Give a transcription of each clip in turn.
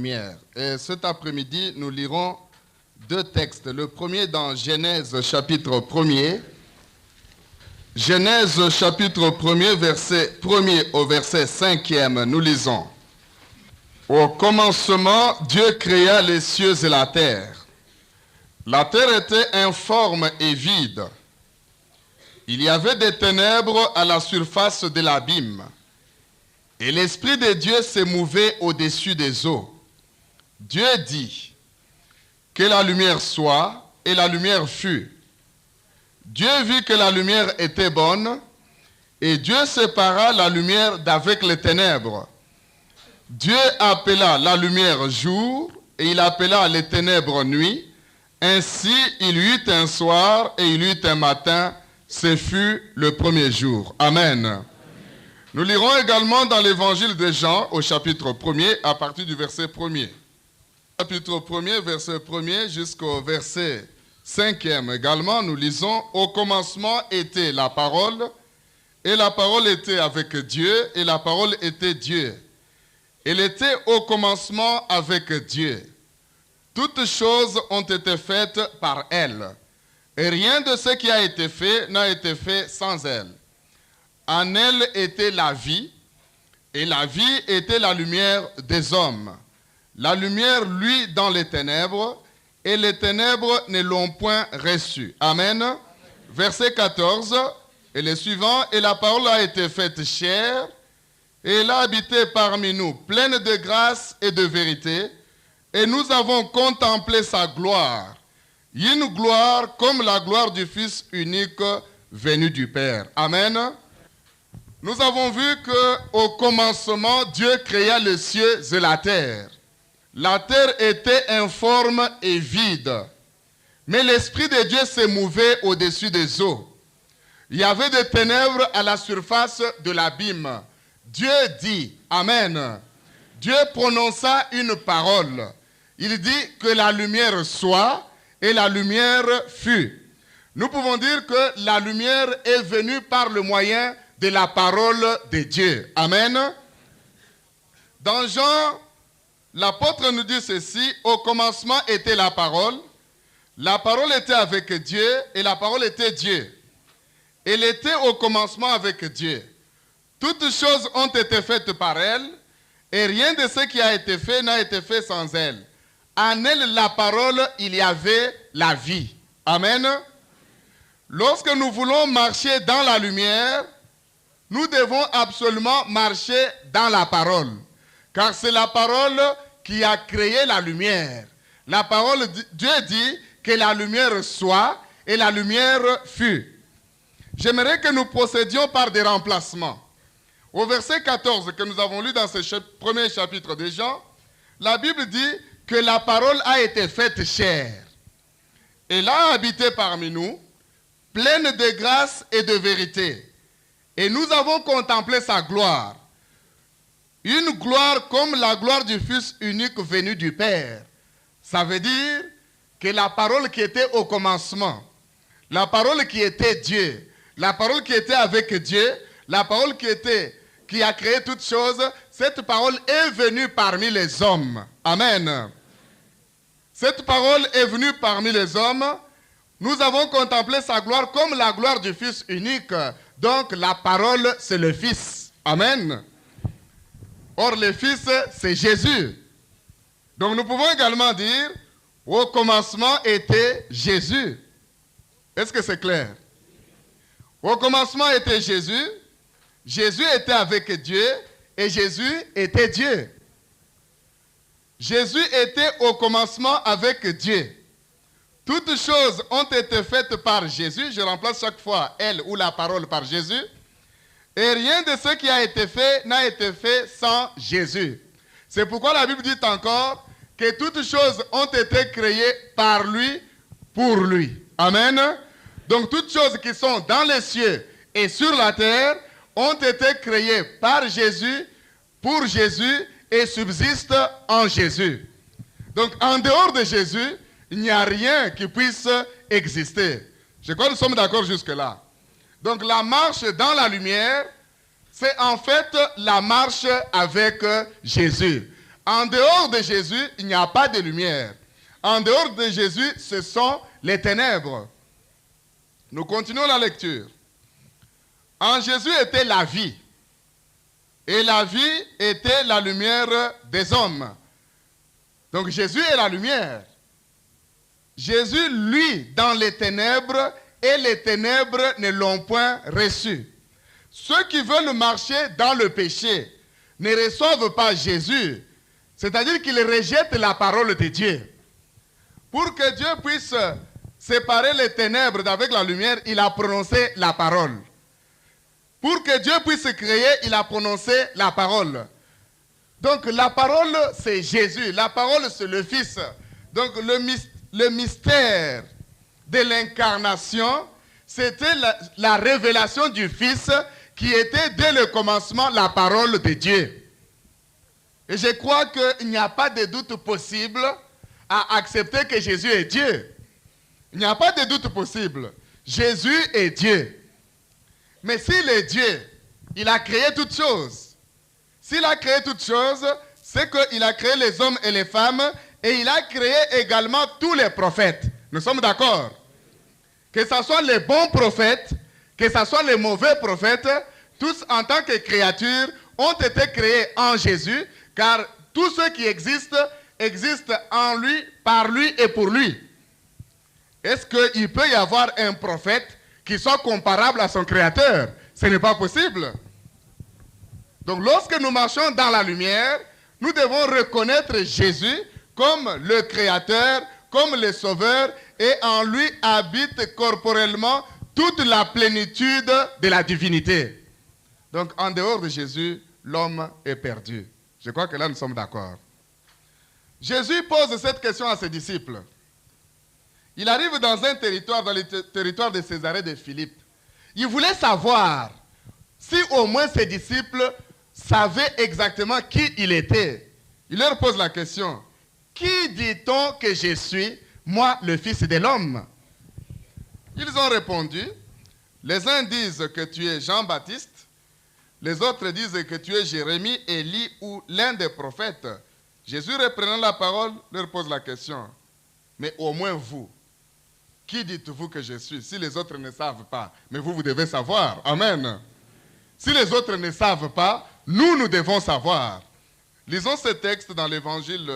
lumière. Et cet après-midi, nous lirons deux textes. Le premier dans Genèse chapitre 1er. Genèse chapitre 1er, verset 1er au verset 5e, nous lisons. Au commencement, Dieu créa les cieux et la terre. La terre était informe et vide. Il y avait des ténèbres à la surface de l'abîme. Et l'Esprit de Dieu se mouvait au-dessus des eaux. Dieu dit, que la lumière soit, et la lumière fut. Dieu vit que la lumière était bonne, et Dieu sépara la lumière d'avec les ténèbres. Dieu appela la lumière jour, et il appela les ténèbres nuit. Ainsi, il y eut un soir, et il y eut un matin. Ce fut le premier jour. Amen. Nous lirons également dans l'évangile de Jean, au chapitre 1er, à partir du verset 1er. Chapitre 1er, verset 1er, jusqu'au verset 5e également, nous lisons « Au commencement était la parole, et la parole était avec Dieu, et la parole était Dieu. Elle était au commencement avec Dieu. Toutes choses ont été faites par elle, et rien de ce qui a été fait n'a été fait sans elle. En elle était la vie, et la vie était la lumière des hommes. La lumière luit dans les ténèbres, et les ténèbres ne l'ont point reçue. » Amen. Verset 14, et les suivants, « Et la parole a été faite chair, et elle a habité parmi nous, pleine de grâce et de vérité, et nous avons contemplé sa gloire, une gloire comme la gloire du Fils unique venu du Père. » Amen. Nous avons vu qu'au commencement, Dieu créa les cieux et la terre. La terre était informe et vide, mais l'Esprit de Dieu se mouvait au-dessus des eaux. Il y avait des ténèbres à la surface de l'abîme. Dieu dit, Amen. Dieu prononça une parole. Il dit que la lumière soit, et la lumière fut. Nous pouvons dire que la lumière est venue par le moyen de la parole de Dieu. Amen. Dans Jean, l'apôtre nous dit ceci, au commencement était la parole était avec Dieu, et la parole était Dieu. Elle était au commencement avec Dieu. Toutes choses ont été faites par elle, et rien de ce qui a été fait n'a été fait sans elle. En elle, la parole, il y avait la vie. Amen. Lorsque nous voulons marcher dans la lumière, nous devons absolument marcher dans la parole. Car c'est la parole qui a créé la lumière. La parole, Dieu dit que la lumière soit, et la lumière fut. J'aimerais que nous procédions par des remplacements. Au verset 14 que nous avons lu dans ce premier chapitre de Jean, la Bible dit que la parole a été faite chair. Elle a habité parmi nous, pleine de grâce et de vérité. Et nous avons contemplé sa gloire. Une gloire comme la gloire du Fils unique venu du Père. Ça veut dire que la parole qui était au commencement, la parole qui était Dieu, la parole qui était avec Dieu, la parole qui a créé toutes choses, cette parole est venue parmi les hommes. Amen. Cette parole est venue parmi les hommes. Nous avons contemplé sa gloire comme la gloire du Fils unique. Donc la parole, c'est le Fils. Amen. Or, le Fils, c'est Jésus. Donc nous pouvons également dire, au commencement était Jésus. Est-ce que c'est clair? Au commencement était Jésus. Jésus était avec Dieu et Jésus était Dieu. Jésus était au commencement avec Dieu. Toutes choses ont été faites par Jésus. Je remplace chaque fois elle ou la parole par Jésus. Et rien de ce qui a été fait n'a été fait sans Jésus. C'est pourquoi la Bible dit encore que toutes choses ont été créées par lui, pour lui. Amen. Donc toutes choses qui sont dans les cieux et sur la terre ont été créées par Jésus, pour Jésus et subsistent en Jésus. Donc en dehors de Jésus, il n'y a rien qui puisse exister. Je crois que nous sommes d'accord jusque-là. Donc la marche dans la lumière, c'est en fait la marche avec Jésus. En dehors de Jésus, il n'y a pas de lumière. En dehors de Jésus, ce sont les ténèbres. Nous continuons la lecture. En Jésus était la vie. Et la vie était la lumière des hommes. Donc Jésus est la lumière. Jésus, lui, dans les ténèbres, et les ténèbres ne l'ont point reçu. Ceux qui veulent marcher dans le péché ne reçoivent pas Jésus. C'est-à-dire qu'ils rejettent la parole de Dieu. Pour que Dieu puisse séparer les ténèbres d'avec la lumière, il a prononcé la parole. Pour que Dieu puisse créer, il a prononcé la parole. Donc la parole, c'est Jésus. La parole, c'est le Fils. Donc le mystère de l'incarnation, c'était la révélation du Fils qui était dès le commencement la parole de Dieu. Et je crois qu'il n'y a pas de doute possible à accepter que Jésus est Dieu. Il n'y a pas de doute possible. Jésus est Dieu. Mais s'il est Dieu, il a créé toutes choses. S'il a créé toutes choses, c'est qu'il a créé les hommes et les femmes et il a créé également tous les prophètes. Nous sommes d'accord? Que ce soit les bons prophètes, que ce soit les mauvais prophètes, tous en tant que créatures ont été créés en Jésus, car tout ce qui existe, existe en lui, par lui et pour lui. Est-ce qu'il peut y avoir un prophète qui soit comparable à son créateur? Ce n'est pas possible. Donc lorsque nous marchons dans la lumière, nous devons reconnaître Jésus comme le créateur, comme le sauveur, et en lui habite corporellement toute la plénitude de la divinité. Donc en dehors de Jésus, l'homme est perdu. Je crois que là nous sommes d'accord. Jésus pose cette question à ses disciples. Il arrive dans un territoire, dans le territoire de Césarée de Philippe. Il voulait savoir si au moins ses disciples savaient exactement qui il était. Il leur pose la question. Qui dit-on que je suis, moi, le Fils de l'homme? Ils ont répondu. Les uns disent que tu es Jean-Baptiste. Les autres disent que tu es Jérémie, Élie ou l'un des prophètes. Jésus, reprenant la parole, leur pose la question. Mais au moins vous, qui dites-vous que je suis? Si les autres ne savent pas, mais vous devez savoir. Amen. Si les autres ne savent pas, nous devons savoir. Lisons ce texte dans l'évangile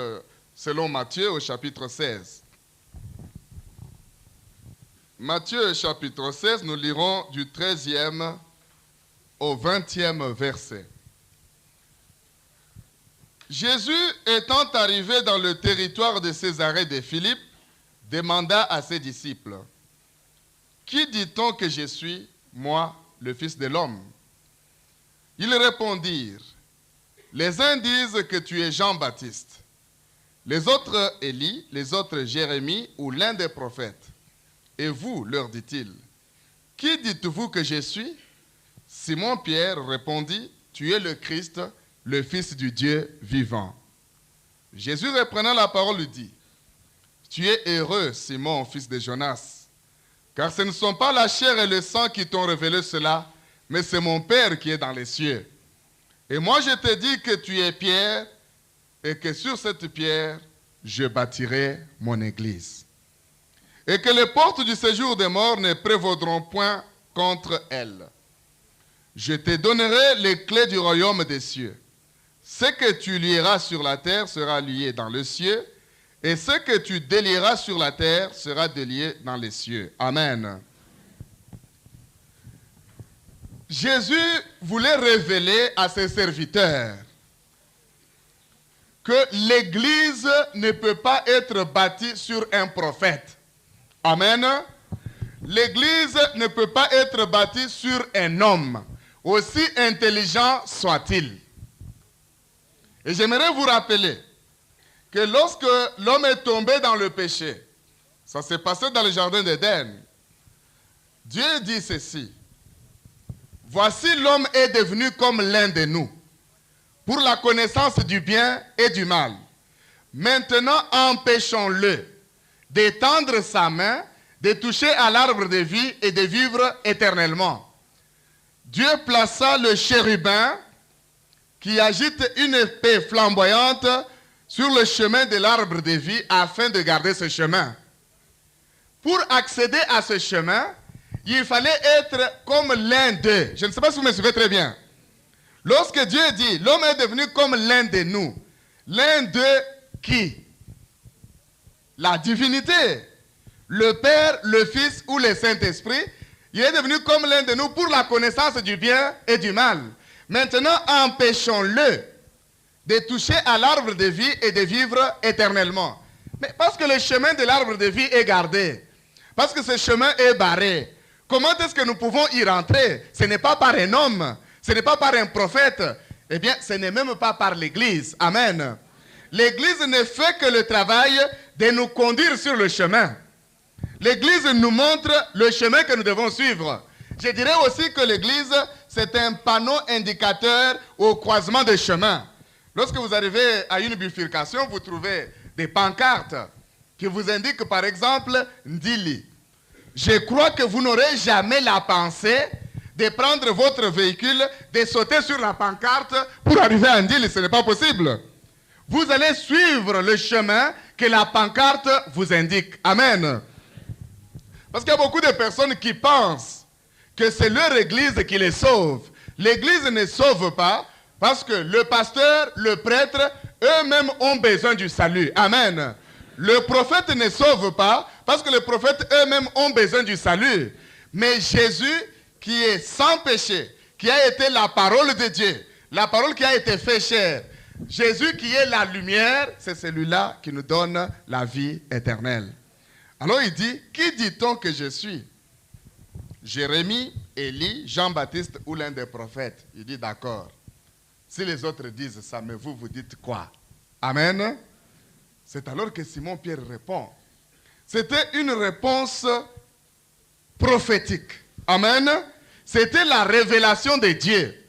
selon Matthieu au chapitre 16. Matthieu chapitre 16, nous lirons du 13e au 20e verset. Jésus étant arrivé dans le territoire de Césarée de Philippe, demanda à ses disciples, « Qui dit-on que je suis, moi, le Fils de l'homme » Ils répondirent, « Les uns disent que tu es Jean-Baptiste, les autres Élie, les autres Jérémie ou l'un des prophètes. Et vous, leur dit-il, qui dites-vous que je suis » Simon-Pierre répondit, « Tu es le Christ, le Fils du Dieu vivant. » Jésus reprenant la parole lui dit, « Tu es heureux, Simon, fils de Jonas, car ce ne sont pas la chair et le sang qui t'ont révélé cela, mais c'est mon Père qui est dans les cieux. Et moi je te dis que tu es Pierre, et que sur cette pierre, je bâtirai mon église. Et que les portes du séjour des morts ne prévaudront point contre elle. Je te donnerai les clés du royaume des cieux. Ce que tu lieras sur la terre sera lié dans le ciel, et ce que tu délieras sur la terre sera délié dans les cieux. Amen. Jésus voulait révéler à ses serviteurs que l'Église ne peut pas être bâtie sur un prophète. Amen. L'Église ne peut pas être bâtie sur un homme, aussi intelligent soit-il. Et j'aimerais vous rappeler que lorsque l'homme est tombé dans le péché, ça s'est passé dans le jardin d'Éden, Dieu dit ceci, « Voici l'homme est devenu comme l'un de nous, pour la connaissance du bien et du mal. Maintenant, empêchons-le d'étendre sa main, de toucher à l'arbre de vie et de vivre éternellement. » Dieu plaça le chérubin qui agite une épée flamboyante sur le chemin de l'arbre de vie afin de garder ce chemin. Pour accéder à ce chemin, il fallait être comme l'un d'eux. Je ne sais pas si vous me suivez très bien. Lorsque Dieu dit, l'homme est devenu comme l'un de nous, l'un d'eux qui? La divinité, le Père, le Fils ou le Saint-Esprit, il est devenu comme l'un de nous pour la connaissance du bien et du mal. Maintenant, empêchons-le de toucher à l'arbre de vie et de vivre éternellement. Mais parce que le chemin de l'arbre de vie est gardé, parce que ce chemin est barré, comment est-ce que nous pouvons y rentrer? Ce n'est pas par un homme, ce n'est pas par un prophète, eh bien, ce n'est même pas par l'Église. Amen. L'Église ne fait que le travail de nous conduire sur le chemin. L'Église nous montre le chemin que nous devons suivre. Je dirais aussi que l'Église, c'est un panneau indicateur au croisement des chemins. Lorsque vous arrivez à une bifurcation, vous trouvez des pancartes qui vous indiquent par exemple Ndili. Je crois que vous n'aurez jamais la pensée de prendre votre véhicule, de sauter sur la pancarte pour arriver à Ndili. Ce n'est pas possible. Vous allez suivre le chemin que la pancarte vous indique. Amen. Parce qu'il y a beaucoup de personnes qui pensent que c'est leur église qui les sauve. L'église ne sauve pas parce que le pasteur, le prêtre, eux-mêmes ont besoin du salut. Amen. Le prophète ne sauve pas parce que les prophètes eux-mêmes ont besoin du salut. Mais Jésus, qui est sans péché, qui a été la parole de Dieu, la parole qui a été faite chair, Jésus qui est la lumière, c'est celui-là qui nous donne la vie éternelle. Alors il dit, qui dit-on que je suis? Jérémie, Élie, Jean-Baptiste ou l'un des prophètes? Il dit d'accord. Si les autres disent ça, mais vous dites quoi? Amen. C'est alors que Simon-Pierre répond. C'était une réponse prophétique. Amen. C'était la révélation de Dieu.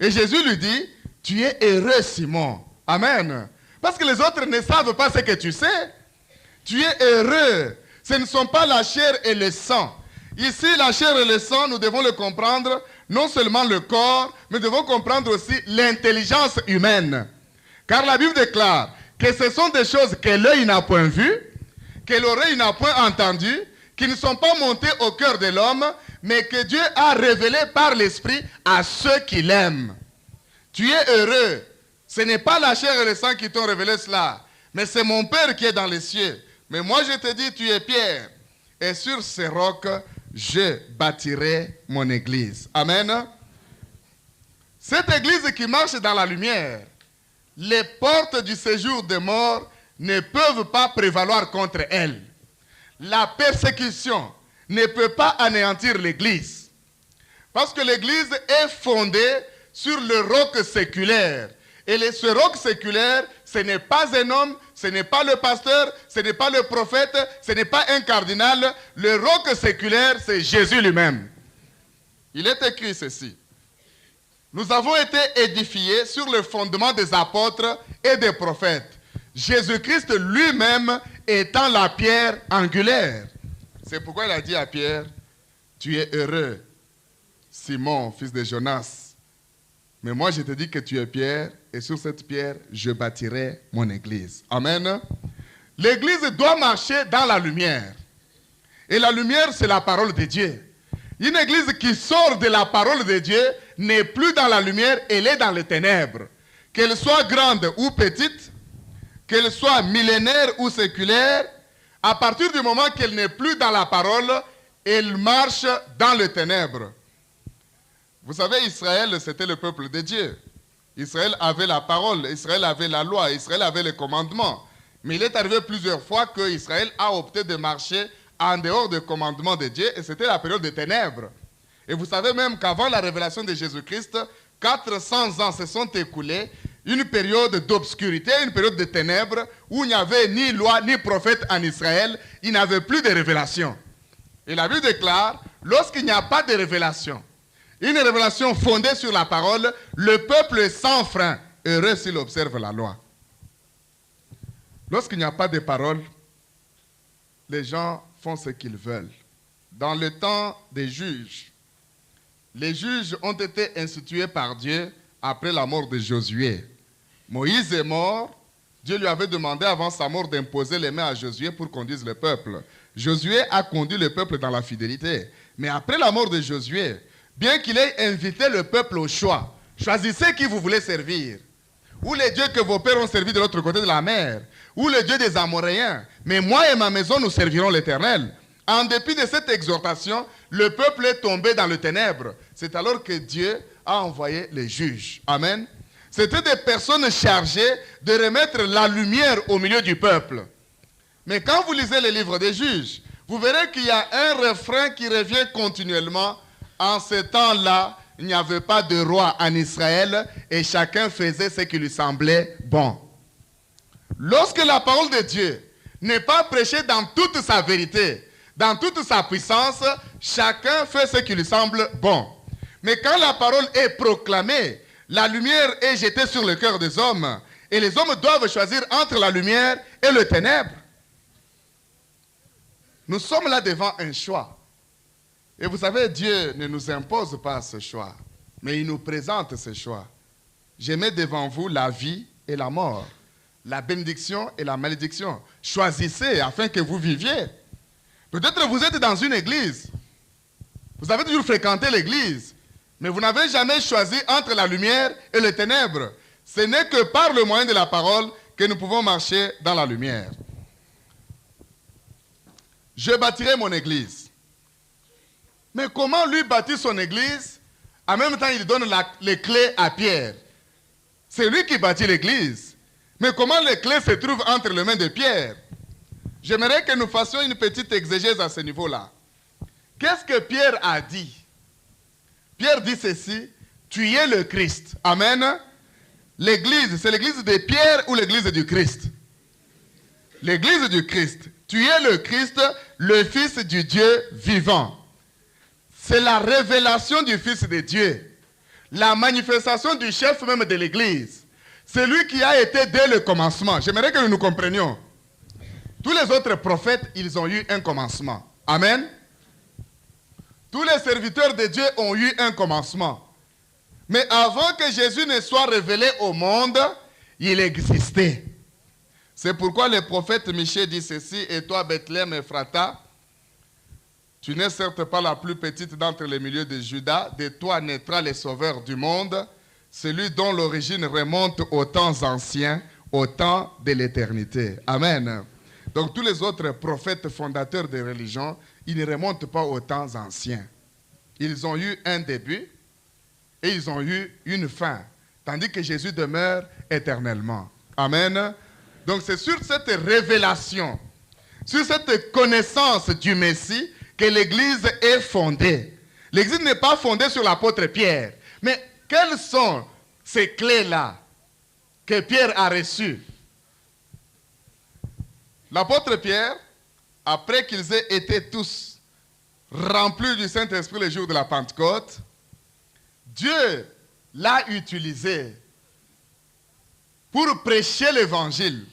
Et Jésus lui dit, tu es heureux Simon. Amen. Parce que les autres ne savent pas ce que tu sais. Tu es heureux. Ce ne sont pas la chair et le sang. Ici, la chair et le sang, nous devons le comprendre, non seulement le corps, mais nous devons comprendre aussi l'intelligence humaine. Car la Bible déclare que ce sont des choses que l'œil n'a point vues, que l'oreille n'a point entendues, qui ne sont pas montées au cœur de l'homme, mais que Dieu a révélées par l'Esprit à ceux qui l'aiment. Tu es heureux. Ce n'est pas la chair et le sang qui t'ont révélé cela, mais c'est mon Père qui est dans les cieux. Mais moi je te dis, tu es Pierre, et sur ces rocs, je bâtirai mon église. Amen. Cette église qui marche dans la lumière, les portes du séjour des morts ne peuvent pas prévaloir contre elle. La persécution ne peut pas anéantir l'église. Parce que l'église est fondée sur le roc séculaire. Et ce roc séculaire, ce n'est pas un homme, ce n'est pas le pasteur, ce n'est pas le prophète, ce n'est pas un cardinal. Le roc séculaire, c'est Jésus lui-même. Il est écrit ceci. Nous avons été édifiés sur le fondement des apôtres et des prophètes. Jésus-Christ lui-même étant la pierre angulaire. C'est pourquoi il a dit à Pierre, tu es heureux, Simon, fils de Jonas. Mais moi, je te dis que tu es Pierre, et sur cette pierre, je bâtirai mon église. Amen. L'église doit marcher dans la lumière. Et la lumière, c'est la parole de Dieu. Une église qui sort de la parole de Dieu n'est plus dans la lumière, elle est dans les ténèbres. Qu'elle soit grande ou petite, qu'elle soit millénaire ou séculaire, à partir du moment qu'elle n'est plus dans la parole, elle marche dans les ténèbres. Vous savez, Israël, c'était le peuple de Dieu. Israël avait la parole, Israël avait la loi, Israël avait les commandements. Mais il est arrivé plusieurs fois que Israël a opté de marcher en dehors des commandements de Dieu, et c'était la période des ténèbres. Et vous savez même qu'avant la révélation de Jésus-Christ, 400 ans se sont écoulés, une période d'obscurité, une période de ténèbres, où il n'y avait ni loi ni prophète en Israël, il n'y avait plus de révélation. Et la Bible déclare, lorsqu'il n'y a pas de révélation, une révélation fondée sur la parole, le peuple est sans frein, heureux s'il observe la loi. Lorsqu'il n'y a pas de parole, les gens font ce qu'ils veulent. Dans le temps des juges, les juges ont été institués par Dieu après la mort de Josué. Moïse est mort, Dieu lui avait demandé avant sa mort d'imposer les mains à Josué pour conduire le peuple. Josué a conduit le peuple dans la fidélité. Mais après la mort de Josué, bien qu'il ait invité le peuple au choix, choisissez qui vous voulez servir. Ou les dieux que vos pères ont servis de l'autre côté de la mer, ou le Dieu des Amoréens. Mais moi et ma maison, nous servirons l'Éternel. En dépit de cette exhortation, le peuple est tombé dans le ténèbre. C'est alors que Dieu a envoyé les juges. Amen. C'était des personnes chargées de remettre la lumière au milieu du peuple. Mais quand vous lisez les livres des juges, vous verrez qu'il y a un refrain qui revient continuellement. En ce temps-là, il n'y avait pas de roi en Israël et chacun faisait ce qui lui semblait bon. Lorsque la parole de Dieu n'est pas prêchée dans toute sa vérité, dans toute sa puissance, chacun fait ce qui lui semble bon. Mais quand la parole est proclamée, la lumière est jetée sur le cœur des hommes et les hommes doivent choisir entre la lumière et le ténèbre. Nous sommes là devant un choix. Et vous savez, Dieu ne nous impose pas ce choix, mais il nous présente ce choix. Je mets devant vous la vie et la mort, la bénédiction et la malédiction. Choisissez afin que vous viviez. Peut-être vous êtes dans une église. Vous avez toujours fréquenté l'église, mais vous n'avez jamais choisi entre la lumière et les ténèbres. Ce n'est que par le moyen de la parole que nous pouvons marcher dans la lumière. Je bâtirai mon église. Mais comment lui bâtir son église? En même temps, il donne les clés à Pierre. C'est lui qui bâtit l'église. Mais comment les clés se trouvent entre les mains de Pierre? J'aimerais que nous fassions une petite exégèse à ce niveau-là. Qu'est-ce que Pierre a dit? Pierre dit ceci: tu es le Christ. Amen. L'église, c'est l'église de Pierre ou l'église du Christ? L'église du Christ. Tu es le Christ, le Fils du Dieu vivant. C'est la révélation du Fils de Dieu. La manifestation du chef même de l'église. C'est lui qui a été dès le commencement. J'aimerais que nous nous comprenions. Tous les autres prophètes, ils ont eu un commencement. Amen. Tous les serviteurs de Dieu ont eu un commencement. Mais avant que Jésus ne soit révélé au monde, il existait. C'est pourquoi le prophète Michée dit ceci: et toi, Bethléem Ephrata, tu n'es certes pas la plus petite d'entre les milieux de Juda, de toi naîtra le sauveur du monde, celui dont l'origine remonte aux temps anciens, au temps de l'éternité. Amen. Donc tous les autres prophètes fondateurs des religions, ils ne remontent pas aux temps anciens. Ils ont eu un début et ils ont eu une fin, tandis que Jésus demeure éternellement. Amen. Donc c'est sur cette révélation, sur cette connaissance du Messie que l'Église est fondée. L'Église n'est pas fondée sur l'apôtre Pierre. Mais quelles sont ces clés-là que Pierre a reçues? L'apôtre Pierre, après qu'ils aient été tous remplis du Saint-Esprit le jour de la Pentecôte, Dieu l'a utilisé pour prêcher l'Évangile.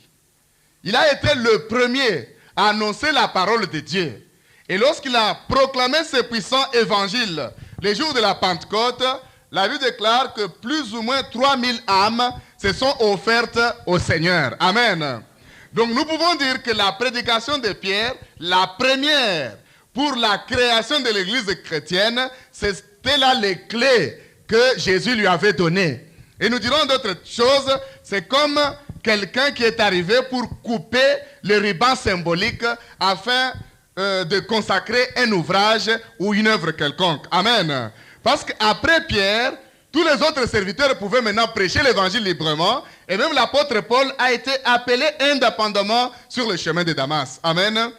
Il a été le premier à annoncer la parole de Dieu. Et lorsqu'il a proclamé ce puissant évangile le jour de la Pentecôte, la Bible déclare que plus ou moins 3000 âmes se sont offertes au Seigneur. Amen. Donc nous pouvons dire que la prédication de Pierre, la première pour la création de l'église chrétienne, c'était là les clés que Jésus lui avait données. Et nous dirons d'autres choses, c'est comme quelqu'un qui est arrivé pour couper le ruban symbolique afin de consacrer un ouvrage ou une œuvre quelconque. Amen. Parce qu'après Pierre, tous les autres serviteurs pouvaient maintenant prêcher l'évangile librement, et même l'apôtre Paul a été appelé indépendamment sur le chemin de Damas. Amen.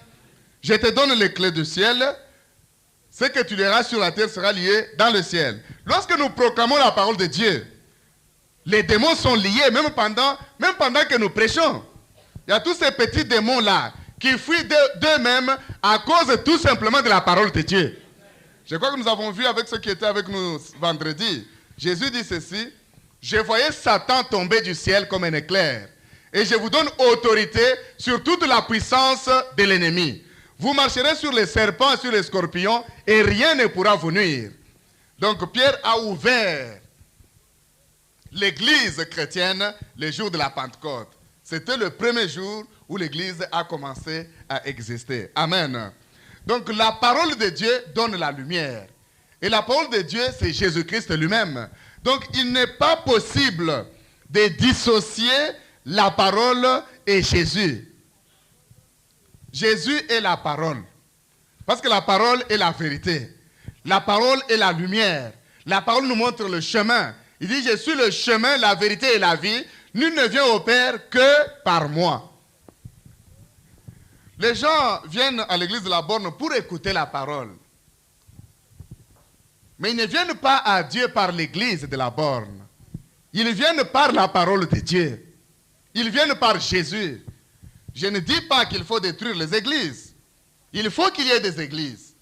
Je te donne les clés du ciel. Ce que tu liras sur la terre sera lié dans le ciel. Lorsque nous proclamons la parole de Dieu, les démons sont liés, même pendant que nous prêchons. Il y a tous ces petits démons-là qui fuient d'eux-mêmes à cause tout simplement de la parole de Dieu. Je crois que nous avons vu avec ceux qui étaient avec nous vendredi. Jésus dit ceci: je voyais Satan tomber du ciel comme un éclair, et je vous donne autorité sur toute la puissance de l'ennemi. Vous marcherez sur les serpents et sur les scorpions, et rien ne pourra vous nuire. Donc Pierre a ouvert l'église chrétienne le jour de la Pentecôte. C'était le premier jour où l'Église a commencé à exister. Amen. Donc la parole de Dieu donne la lumière. Et la parole de Dieu, c'est Jésus-Christ lui-même. Donc il n'est pas possible de dissocier la parole et Jésus. Jésus est la parole. Parce que la parole est la vérité. La parole est la lumière. La parole nous montre le chemin. Il dit, je suis le chemin, la vérité et la vie. Nul ne vient au Père que par moi. Les gens viennent à l'église de la Borne pour écouter la parole. Mais ils ne viennent pas à Dieu par l'église de la Borne. Ils viennent par la parole de Dieu. Ils viennent par Jésus. Je ne dis pas qu'il faut détruire les églises. Il faut qu'il y ait des églises.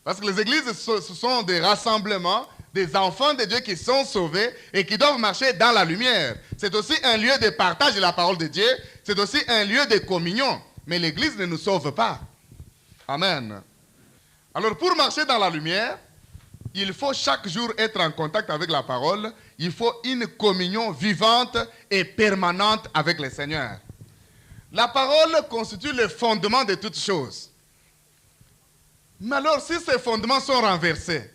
Parce que les églises, ce sont des rassemblements des enfants de Dieu qui sont sauvés et qui doivent marcher dans la lumière. C'est aussi un lieu de partage de la parole de Dieu. C'est aussi un lieu de communion. Mais l'église ne nous sauve pas. Amen. Alors pour marcher dans la lumière, il faut chaque jour être en contact avec la parole. Il faut une communion vivante et permanente avec le Seigneur. La parole constitue le fondement de toutes choses. Mais alors, si ces fondements sont renversés,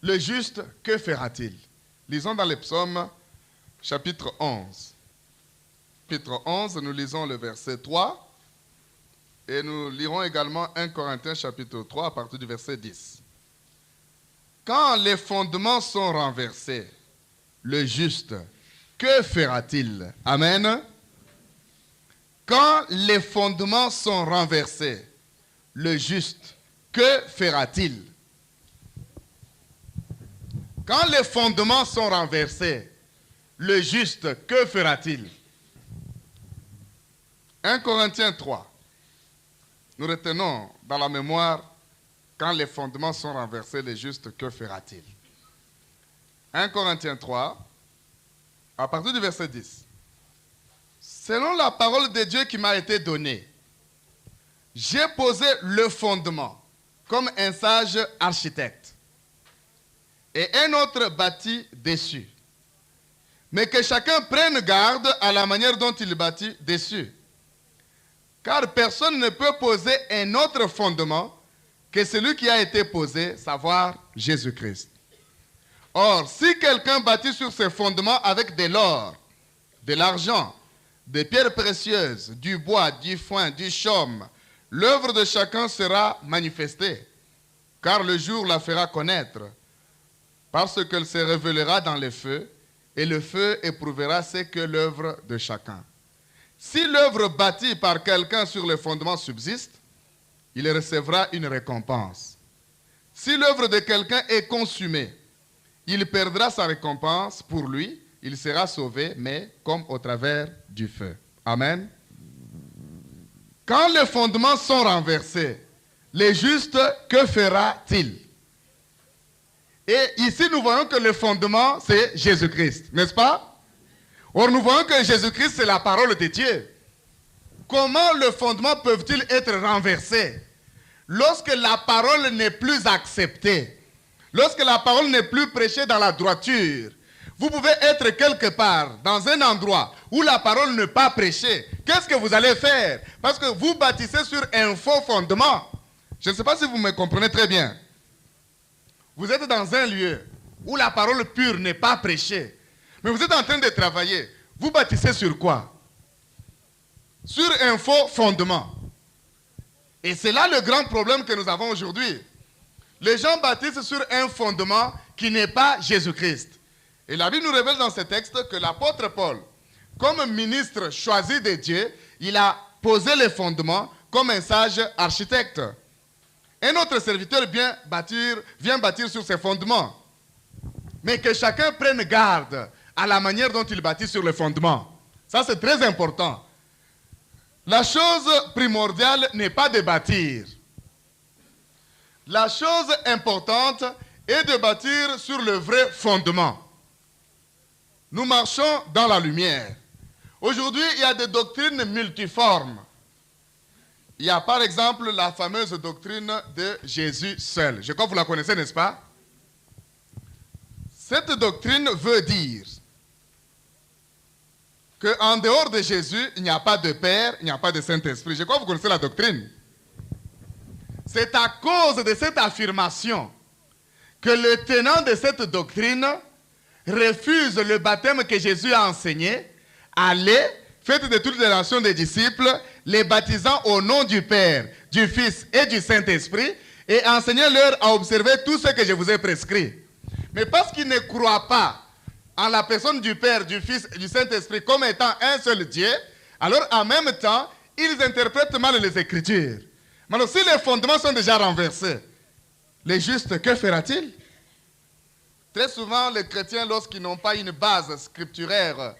le juste, que fera-t-il? Lisons dans les psaumes, chapitre 11. Chapitre 11, nous lisons le verset 3. Et nous lirons également 1 Corinthiens, chapitre 3, à partir du verset 10. Quand les fondements sont renversés, le juste, que fera-t-il? Amen. Quand les fondements sont renversés, le juste, que fera-t-il? Quand les fondements sont renversés, le juste, que fera-t-il? 1 Corinthiens 3. Nous retenons dans la mémoire, quand les fondements sont renversés, le juste, que fera-t-il? 1 Corinthiens 3, à partir du verset 10. Selon la parole de Dieu qui m'a été donnée, j'ai posé le fondement comme un sage architecte. Et un autre bâtit dessus. Mais que chacun prenne garde à la manière dont il bâtit dessus. Car personne ne peut poser un autre fondement que celui qui a été posé, savoir Jésus-Christ. Or, si quelqu'un bâtit sur ses fondements avec de l'or, de l'argent, des pierres précieuses, du bois, du foin, du chaume, l'œuvre de chacun sera manifestée, car le jour la fera connaître, parce qu'elle se révélera dans le feu, et le feu éprouvera ce que l'œuvre de chacun. Si l'œuvre bâtie par quelqu'un sur les fondements subsiste, il recevra une récompense. Si l'œuvre de quelqu'un est consumée, il perdra sa récompense pour lui, il sera sauvé, mais comme au travers du feu. Amen. Quand les fondements sont renversés, le juste, que fera-t-il? Et ici, nous voyons que le fondement, c'est Jésus-Christ, n'est-ce pas? Or, nous voyons que Jésus-Christ, c'est la parole de Dieu. Comment les fondements peuvent-ils être renversés? Lorsque la parole n'est plus acceptée, lorsque la parole n'est plus prêchée dans la droiture, vous pouvez être quelque part, dans un endroit où la parole n'est pas prêchée. Qu'est-ce que vous allez faire? Parce que vous bâtissez sur un faux fondement. Je ne sais pas si vous me comprenez très bien. Vous êtes dans un lieu où la parole pure n'est pas prêchée. Mais vous êtes en train de travailler. Vous bâtissez sur quoi? Sur un faux fondement. Et c'est là le grand problème que nous avons aujourd'hui. Les gens bâtissent sur un fondement qui n'est pas Jésus-Christ. Et la Bible nous révèle dans ce texte que l'apôtre Paul, comme ministre choisi de Dieu, il a posé les fondements comme un sage architecte. Un autre serviteur vient bâtir sur ses fondements. Mais que chacun prenne garde à la manière dont il bâtit sur les fondements. Ça, c'est très important. La chose primordiale n'est pas de bâtir. La chose importante est de bâtir sur le vrai fondement. Nous marchons dans la lumière. Aujourd'hui, il y a des doctrines multiformes. Il y a par exemple la fameuse doctrine de Jésus seul. Je crois que vous la connaissez, n'est-ce pas? Cette doctrine veut dire qu'en dehors de Jésus, il n'y a pas de Père, il n'y a pas de Saint-Esprit. Je crois que vous connaissez la doctrine. C'est à cause de cette affirmation que le tenant de cette doctrine refuse le baptême que Jésus a enseigné. Allez, faites de toutes les nations des disciples, les baptisant au nom du Père, du Fils et du Saint-Esprit, et enseignez-leur à observer tout ce que je vous ai prescrit. Mais parce qu'ils ne croient pas en la personne du Père, du Fils et du Saint-Esprit comme étant un seul Dieu, alors en même temps, ils interprètent mal les Écritures. Mais alors, si les fondements sont déjà renversés, les justes, que fera-t-il? Très souvent, les chrétiens, lorsqu'ils n'ont pas une base scripturaire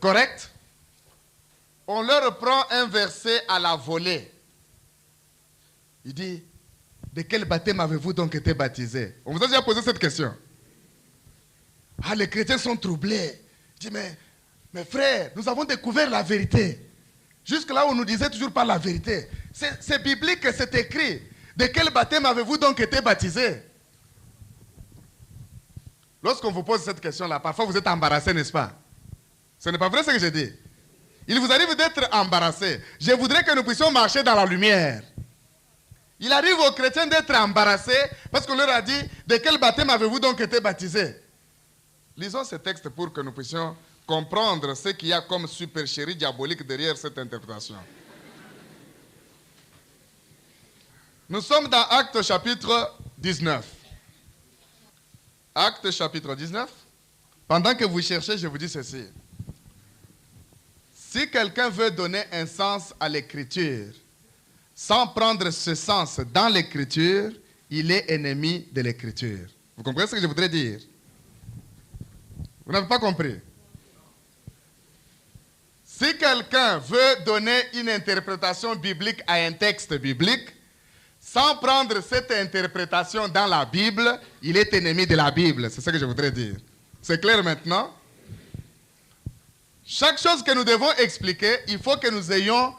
correcte, on leur prend un verset à la volée. Il dit, de quel baptême avez-vous donc été baptisé? On vous a déjà posé cette question. Ah, les chrétiens sont troublés. Je dis, mais frères, nous avons découvert la vérité. Jusque-là, on nous disait toujours pas la vérité. C'est biblique, c'est écrit. De quel baptême avez-vous donc été baptisé? Lorsqu'on vous pose cette question-là, parfois vous êtes embarrassé, n'est-ce pas? Ce n'est pas vrai ce que je dis. Il vous arrive d'être embarrassé. Je voudrais que nous puissions marcher dans la lumière. Il arrive aux chrétiens d'être embarrassés parce qu'on leur a dit, de quel baptême avez-vous donc été baptisé? Lisons ce texte pour que nous puissions comprendre ce qu'il y a comme supercherie diabolique derrière cette interprétation. Nous sommes dans Actes chapitre 19. Actes chapitre 19. Pendant que vous cherchez, je vous dis ceci. Si quelqu'un veut donner un sens à l'écriture, sans prendre ce sens dans l'écriture, il est ennemi de l'écriture. Vous comprenez ce que je voudrais dire? Vous n'avez pas compris? Si quelqu'un veut donner une interprétation biblique à un texte biblique, sans prendre cette interprétation dans la Bible, il est ennemi de la Bible. C'est ce que je voudrais dire. C'est clair maintenant? Chaque chose que nous devons expliquer, il faut que nous ayons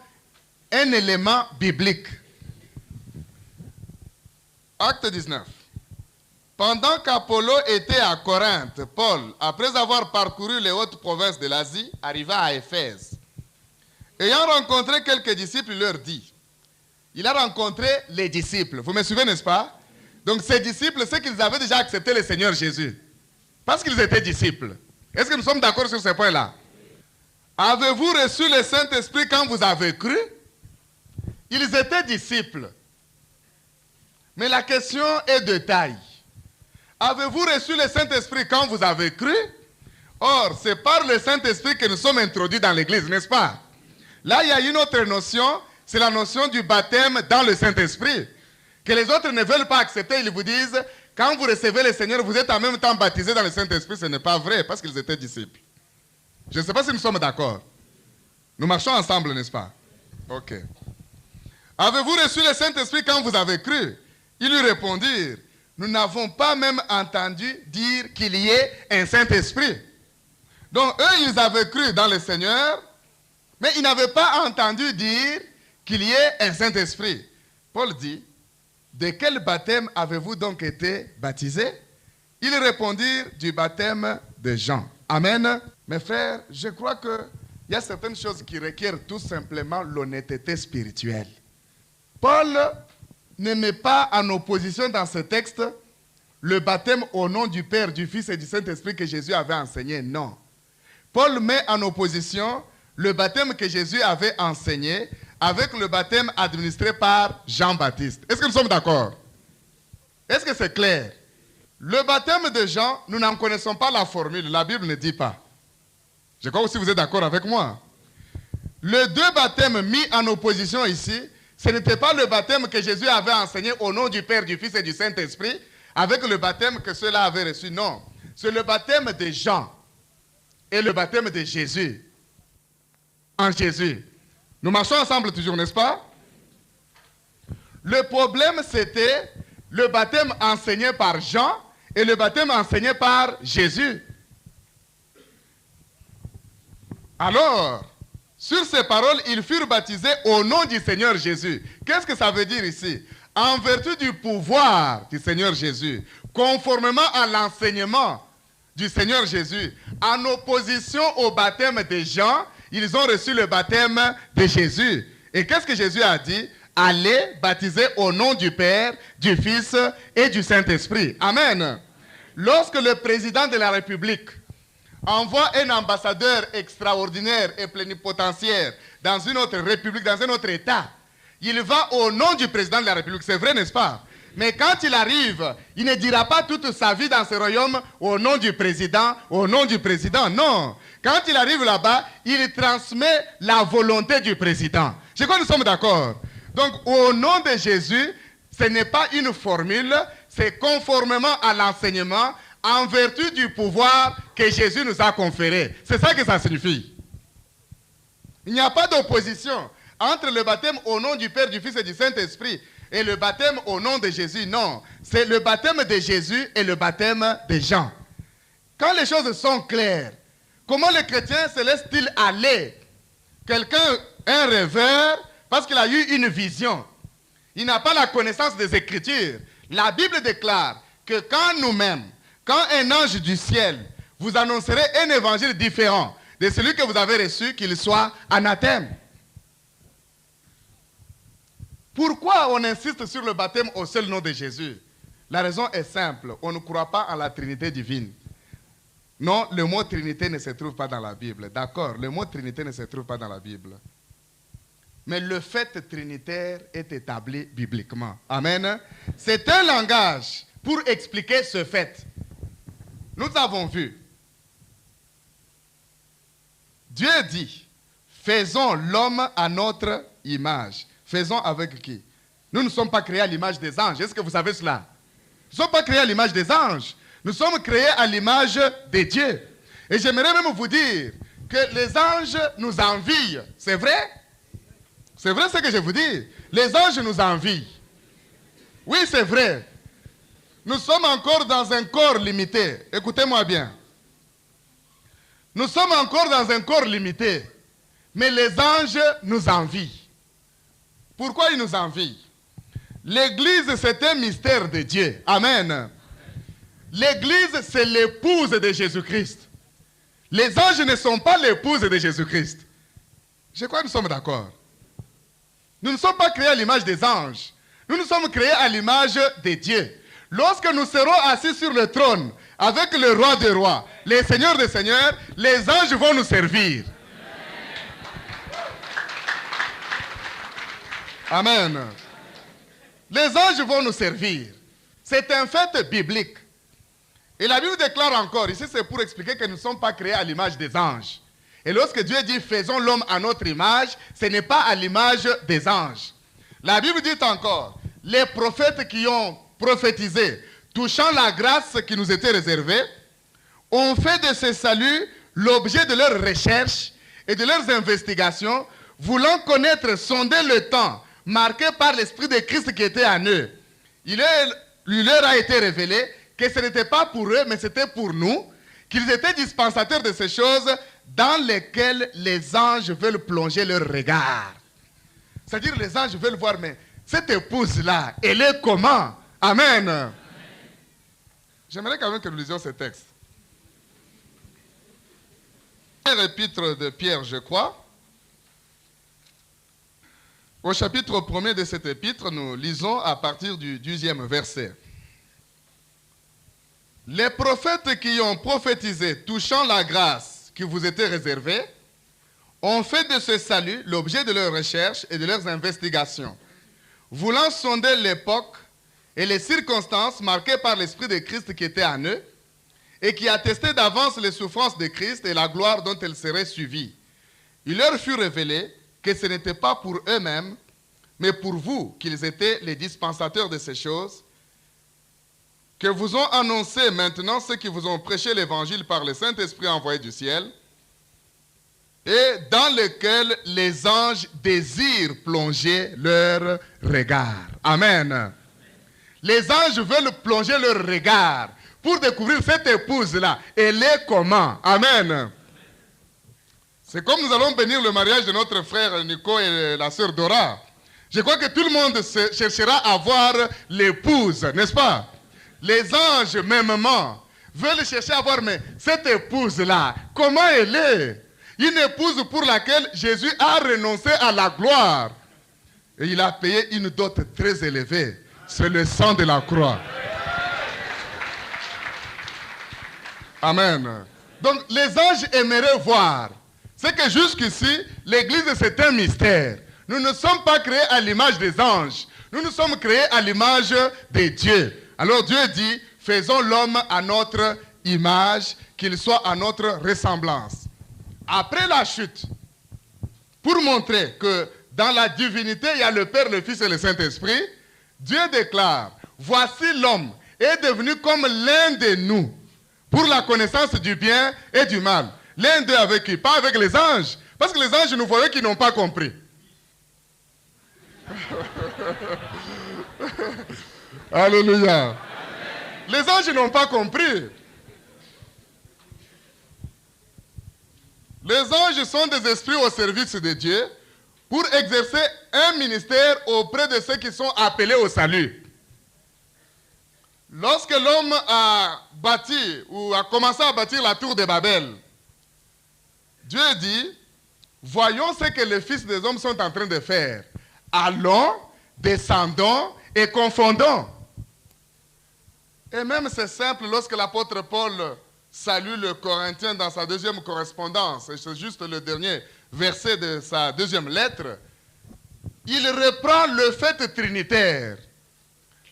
un élément biblique. Acte 19. Pendant qu'Apollo était à Corinthe, Paul, après avoir parcouru les hautes provinces de l'Asie, arriva à Éphèse. Ayant rencontré quelques disciples, il leur dit, il a rencontré les disciples. Vous me suivez, n'est-ce pas? Donc ces disciples, c'est qu'ils avaient déjà accepté le Seigneur Jésus. Parce qu'ils étaient disciples. Est-ce que nous sommes d'accord sur ce point-là? Avez-vous reçu le Saint-Esprit quand vous avez cru? Ils étaient disciples. Mais la question est de taille. Avez-vous reçu le Saint-Esprit quand vous avez cru? Or, c'est par le Saint-Esprit que nous sommes introduits dans l'Église, n'est-ce pas? Là, il y a une autre notion, c'est la notion du baptême dans le Saint-Esprit. Que les autres ne veulent pas accepter, ils vous disent, quand vous recevez le Seigneur, vous êtes en même temps baptisés dans le Saint-Esprit. Ce n'est pas vrai, parce qu'ils étaient disciples. Je ne sais pas si nous sommes d'accord. Nous marchons ensemble, n'est-ce pas? Ok. Avez-vous reçu le Saint-Esprit quand vous avez cru? Ils lui répondirent, nous n'avons pas même entendu dire qu'il y ait un Saint-Esprit. Donc eux, ils avaient cru dans le Seigneur, mais ils n'avaient pas entendu dire qu'il y ait un Saint-Esprit. Paul dit, de quel baptême avez-vous donc été baptisés? Ils répondirent, du baptême de Jean. Amen. Mes frères, je crois qu'il y a certaines choses qui requièrent tout simplement l'honnêteté spirituelle. Paul ne met pas en opposition dans ce texte le baptême au nom du Père, du Fils et du Saint-Esprit que Jésus avait enseigné. Non. Paul met en opposition le baptême que Jésus avait enseigné avec le baptême administré par Jean-Baptiste. Est-ce que nous sommes d'accord? Est-ce que c'est clair? Le baptême de Jean, nous n'en connaissons pas la formule. La Bible ne dit pas. Je crois aussi que vous êtes d'accord avec moi. Les deux baptêmes mis en opposition ici, ce n'était pas le baptême que Jésus avait enseigné au nom du Père, du Fils et du Saint-Esprit, avec le baptême que ceux-là avaient reçu. Non. C'est le baptême de Jean et le baptême de Jésus. En Jésus. Nous marchons ensemble toujours, n'est-ce pas? Le problème, c'était le baptême enseigné par Jean et le baptême enseigné par Jésus. Alors, sur ces paroles, ils furent baptisés au nom du Seigneur Jésus. Qu'est-ce que ça veut dire ici? En vertu du pouvoir du Seigneur Jésus, conformément à l'enseignement du Seigneur Jésus, En opposition au baptême de Jean, ils ont reçu le baptême de Jésus. Et qu'est-ce que Jésus a dit? Allez baptiser au nom du Père, du Fils et du Saint-Esprit. Amen. Lorsque le président de la République envoie un ambassadeur extraordinaire et plénipotentiaire dans une autre république, dans un autre État, il va au nom du président de la République. C'est vrai, n'est-ce pas? Mais quand il arrive, il ne dira pas toute sa vie dans ce royaume au nom du président, non. Quand il arrive là-bas, il transmet la volonté du président. Je crois que nous sommes d'accord. Donc, au nom de Jésus, ce n'est pas une formule, c'est conformément à l'enseignement, en vertu du pouvoir que Jésus nous a conféré. C'est ça que ça signifie. Il n'y a pas d'opposition entre le baptême au nom du Père, du Fils et du Saint-Esprit et le baptême au nom de Jésus. Non, c'est le baptême de Jésus et le baptême de Jean. Quand les choses sont claires, comment le chrétien se laisse-t-il aller? Quelqu'un, un rêveur, parce qu'il a eu une vision, il n'a pas la connaissance des Écritures. La Bible déclare que quand nous-mêmes, quand un ange du ciel vous annoncerait un évangile différent de celui que vous avez reçu, qu'il soit anathème. Pourquoi on insiste sur le baptême au seul nom de Jésus? La raison est simple, on ne croit pas en la Trinité divine. Non, le mot Trinité ne se trouve pas dans la Bible. D'accord, le mot Trinité ne se trouve pas dans la Bible. Mais le fait trinitaire est établi bibliquement. Amen. C'est un langage pour expliquer ce fait. Nous avons vu. Dieu dit, faisons l'homme à notre image. Faisons avec qui? Nous ne sommes pas créés à l'image des anges. Est-ce que vous savez cela? Nous ne sommes pas créés à l'image des anges. Nous sommes créés à l'image de Dieu. Et j'aimerais même vous dire que les anges nous envient. C'est vrai? C'est vrai ce que je vous dis. Les anges nous envient. Oui, c'est vrai. Nous sommes encore dans un corps limité. Écoutez-moi bien. Nous sommes encore dans un corps limité. Mais les anges nous envient. Pourquoi ils nous envient? L'Église, c'est un mystère de Dieu. Amen. L'Église, c'est l'épouse de Jésus-Christ. Les anges ne sont pas l'épouse de Jésus-Christ. Je crois que nous sommes d'accord. Nous ne sommes pas créés à l'image des anges. Nous sommes créés à l'image de Dieu. Lorsque nous serons assis sur le trône avec le roi des rois, les seigneurs des seigneurs, les anges vont nous servir. Amen. Les anges vont nous servir. C'est un fait biblique. Et la Bible déclare encore, ici c'est pour expliquer que nous ne sommes pas créés à l'image des anges. Et lorsque Dieu dit faisons l'homme à notre image, ce n'est pas à l'image des anges. La Bible dit encore, les prophètes qui ont prophétisé, touchant la grâce qui nous était réservée, ont fait de ce salut l'objet de leurs recherches et de leurs investigations, voulant connaître, sonder le temps, marqué par l'Esprit de Christ qui était en eux. Il leur a été révélé que ce n'était pas pour eux, mais c'était pour nous, qu'ils étaient dispensateurs de ces choses dans lesquelles les anges veulent plonger leur regard. C'est-à-dire les anges veulent voir, mais cette épouse-là, elle est comment? Amen. J'aimerais quand même que nous lisions ce texte. Première épître de Pierre, je crois. Au chapitre 1er de cette épître, nous lisons à partir du 10e verset. Les prophètes qui ont prophétisé touchant la grâce qui vous était réservée ont fait de ce salut l'objet de leurs recherches et de leurs investigations, voulant sonder l'époque et les circonstances marquées par l'Esprit de Christ qui était en eux et qui attestait d'avance les souffrances de Christ et la gloire dont elles seraient suivies. Il leur fut révélé que ce n'était pas pour eux-mêmes, mais pour vous qu'ils étaient les dispensateurs de ces choses, que vous ont annoncé maintenant ceux qui vous ont prêché l'évangile par le Saint-Esprit envoyé du ciel, et dans lequel les anges désirent plonger leur regard. Amen. Les anges veulent plonger leur regard pour découvrir cette épouse-là. Elle est comment? Amen. C'est comme nous allons bénir le mariage de notre frère Nico et la sœur Dora. Je crois que tout le monde cherchera à voir l'épouse, n'est-ce pas? Les anges, mêmement, veulent chercher à voir, mais cette épouse-là, comment elle est? Une épouse pour laquelle Jésus a renoncé à la gloire. Et il a payé une dot très élevée. C'est le sang de la croix. Amen. Donc les anges aimeraient voir. C'est que jusqu'ici, l'Église c'est un mystère. Nous ne sommes pas créés à l'image des anges. Nous sommes créés à l'image de Dieu. Alors Dieu dit, faisons l'homme à notre image, qu'il soit à notre ressemblance. Après la chute, pour montrer que dans la divinité, il y a le Père, le Fils et le Saint-Esprit, Dieu déclare, voici l'homme est devenu comme l'un de nous pour la connaissance du bien et du mal. L'un d'eux avec qui? Pas avec les anges. Parce que les anges, nous voyons qu'ils n'ont pas compris. Alléluia. Les anges n'ont pas compris. Les anges sont des esprits au service de Dieu pour exercer un ministère auprès de ceux qui sont appelés au salut. Lorsque l'homme a bâti ou a commencé à bâtir la tour de Babel, Dieu dit, voyons ce que les fils des hommes sont en train de faire. Allons, descendons et confondons. Et même c'est simple lorsque l'apôtre Paul salue le Corinthien dans sa deuxième correspondance, et c'est juste le dernier verset de sa deuxième lettre, il reprend le fait trinitaire.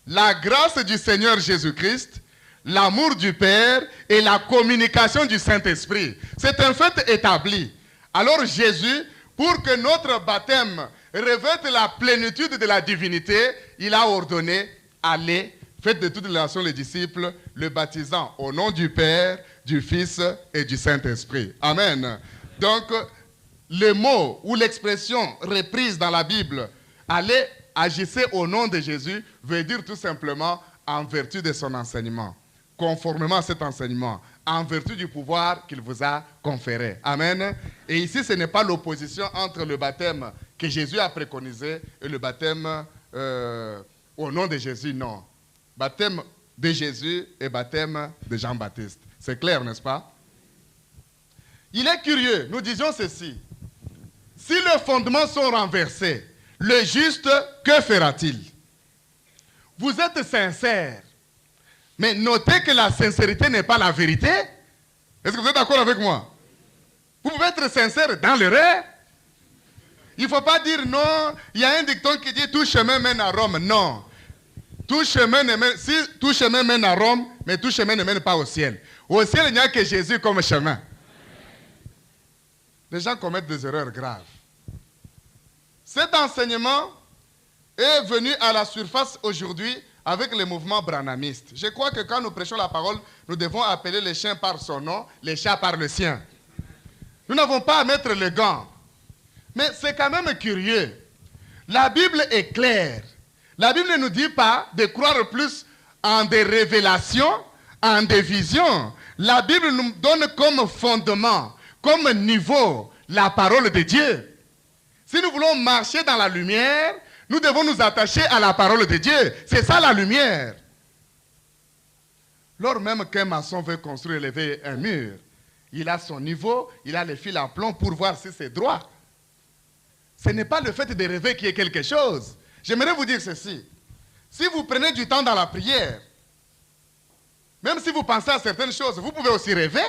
La grâce du Seigneur Jésus-Christ, l'amour du Père et la communication du Saint-Esprit. C'est un fait établi. Alors Jésus, pour que notre baptême revête la plénitude de la divinité, il a ordonné, allez, faites de toutes les nations les disciples, le baptisant au nom du Père, du Fils et du Saint-Esprit. Amen. Donc, le mot ou l'expression reprise dans la Bible, allez, agissez au nom de Jésus, veut dire tout simplement en vertu de son enseignement, conformément à cet enseignement, en vertu du pouvoir qu'il vous a conféré. Amen. Et ici, ce n'est pas l'opposition entre le baptême que Jésus a préconisé et le baptême au nom de Jésus, non. Baptême de Jésus et baptême de Jean-Baptiste. C'est clair, n'est-ce pas? Il est curieux, nous disions ceci. Si les fondements sont renversés, le juste, que fera-t-il? Vous êtes sincère, mais notez que la sincérité n'est pas la vérité. Est-ce que vous êtes d'accord avec moi? Vous pouvez être sincère dans l'erreur. Il ne faut pas dire non, il y a un dicton qui dit tout chemin mène à Rome. Non. Tout chemin mène à Rome, mais tout chemin ne mène pas au ciel. Au ciel, il n'y a que Jésus comme chemin. Les gens commettent des erreurs graves. Cet enseignement est venu à la surface aujourd'hui avec les mouvements branhamistes. Je crois que quand nous prêchons la parole, nous devons appeler les chiens par son nom, les chats par le sien. Nous n'avons pas à mettre le gant. Mais c'est quand même curieux. La Bible est claire. La Bible ne nous dit pas de croire plus en des révélations, en des visions. La Bible nous donne comme fondement, comme niveau, la parole de Dieu. Si nous voulons marcher dans la lumière, nous devons nous attacher à la parole de Dieu. C'est ça la lumière. Lors même qu'un maçon veut construire et élever un mur, il a son niveau, il a les fils à plomb pour voir si c'est droit. Ce n'est pas le fait de rêver qui est quelque chose. J'aimerais vous dire ceci. Si vous prenez du temps dans la prière, même si vous pensez à certaines choses, vous pouvez aussi rêver.